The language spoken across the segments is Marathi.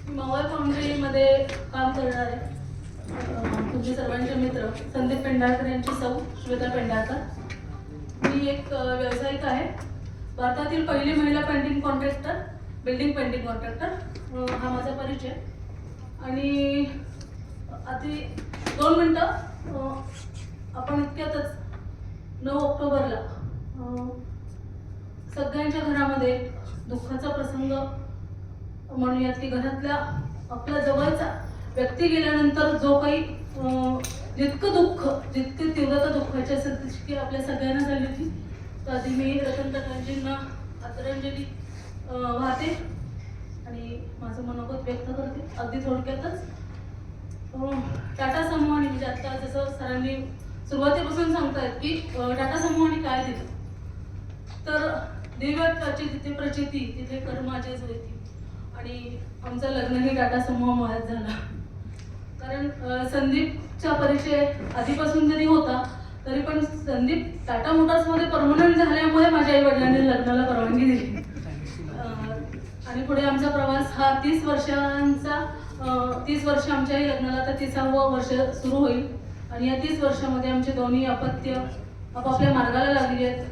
मवाळ फाउंड्रीमध्ये काम करणार आहे. तुमचे सर्वांचे मित्र संदीप पेंढारकर यांची सौ श्वेता पेंढारकर. मी एक व्यावसायिक आहे. भारतातील पहिली महिला painting contractor, building painting contractor हा माझा परिचय. आणि आधी 2 मिनटं आपण इतक्यातच 9 ऑक्टोबरला सगळ्यांच्या घरामध्ये दुःखाचा प्रसंग म्हणूयात की घरातल्या आपल्या जवळचा व्यक्ती गेल्यानंतर जो काही जितकं दुःख, जितकी तीव्रता दुःखाची असेल तितकी आपल्या सगळ्यांना झाली होती. तर आधी मी रतन टाटांजींना आदरांजली वाहते आणि माझं मनोगत व्यक्त करते. अगदी थोडक्यातच टाटा समूहाने म्हणजे आता जसं सरांनी सुरुवातीपासून सांगतायत की टाटा समूहाने काय दिलं, तर दिव्याची जिथे प्रचिती तिथे कर्माचेच होती. आणि आमचं लग्नही टाटा समूहामुळेच झालं. कारण संदीपचा परिचय आधीपासून जरी होता तरी पण संदीप टाटा मोटर्समध्ये परमनंट झाल्यामुळे माझ्या आई वडिलांनी लग्नाला परवानगी दिली. आणि पुढे आमचा प्रवास हा 30 वर्षांचा 30 वर्ष आमच्याही लग्नाला आता 30वं वर्ष सुरू होईल. आणि या 30 वर्षामध्ये आमचे दोन्ही अपत्य आपापल्या मार्गाला लागली आहेत.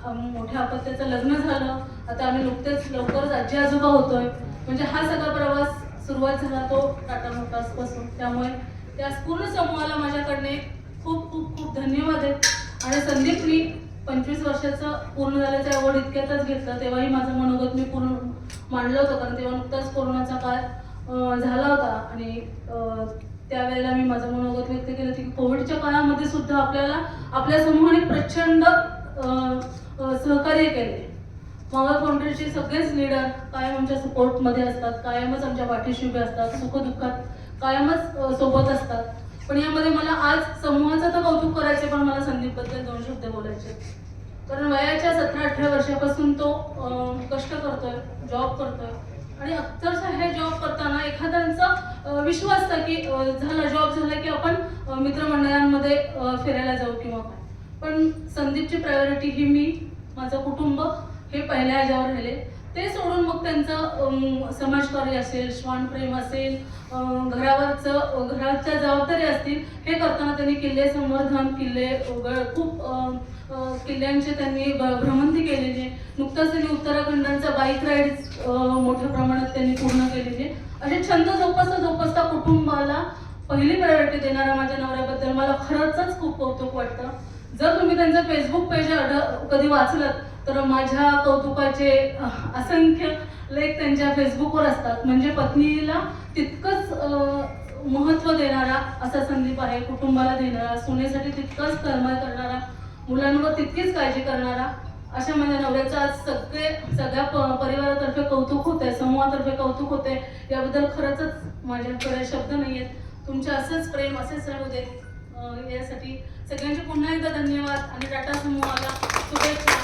मोठ्या अपत्याचं लग्न झालं, आता आम्ही नुकतेच लवकरच आजी आजोबा होतोय. म्हणजे हा सगळा प्रवास सुरुवात झाला तो टाटा मोटर्स पासून. त्यामुळे त्या पूर्ण समूहाला माझ्याकडने खूप खूप खूप धन्यवाद आहेत. आणि संदीपनी 25 वर्षाचं पूर्ण झाल्याचं अवॉर्ड इतक्यातच घेतलं. तेव्हाही माझं मनोगत मी पूर्ण मांडलं होतं, कारण तेव्हा नुकताच कोरोनाचा काळ झाला होता. आणि त्यावेळेला मी माझं मनोगत व्यक्त केलं की कोविडच्या काळामध्ये सुद्धा आपल्या समूहाने प्रचंड सहकार्य केले. मवाळ फाउंड्रीचे सगळेच लीडर कायम आमच्या सपोर्टमध्ये असतात, कायमच आमच्या पाठीशी उभे असतात, सुखदुःखात कायमच सोबत असतात. पण यामध्ये मला आज समूहाचं तर कौतुक करायचे, पण मला संदीपबद्दल 2 शब्द बोलायचे. कारण वयाच्या 17-18 वर्षापासून तो कष्ट करतोय, जॉब करतोय. आणि अक्षरशः हे जॉब करताना एखाद्यांचा विश्वास असतं की झाला जॉब झाला की आपण मित्रमंडळांमध्ये फिरायला जाऊ किंवा काय. पण संदीपची प्रायोरिटी ही मी, माझं कुटुंब हे पहिल्या ह्याच्यावर राहिले. ते सोडून मग त्यांचं समाजकार्य असेल, श्वानप्रेम असेल, घराच्या जबाबदारी असतील, हे करताना त्यांनी किल्ले संवर्धन, खूप किल्ल्यांचे त्यांनी भ्रमंती केलेली. नुकताच त्यांनी उत्तराखंडांचा बाईक राईड मोठ्या प्रमाणात त्यांनी पूर्ण केलेली. असे छंद जोपासता कुटुंबाला पहिली प्रायोरिटी देणारा माझ्या नवऱ्याबद्दल मला खरंच खूप कौतुक वाटतं. जर तुम्ही त्यांचं फेसबुक पेज कधी वाचलं तर माझ्या कौतुकाचे असंख्य लेख त्यांच्या फेसबुकवर असतात. म्हणजे पत्नीला तितकंच महत्त्व देणारा असा संदीप आहे, कुटुंबाला देणारा, सुनेसाठी तितकंच तळमळ करणारा, मुलांवर तितकीच काळजी करणारा अशा माझ्या नवऱ्याचं आज सगळ्या परिवारातर्फे कौतुक होते, समूहातर्फे कौतुक होते. याबद्दल खरंच माझ्याकडे शब्द नाही आहेत. तुमचे असंच प्रेम असेच राहू दे यासाठी सगळ्यांचे पुन्हा एकदा धन्यवाद. आणि टाटा समूहाला शुभेच्छा.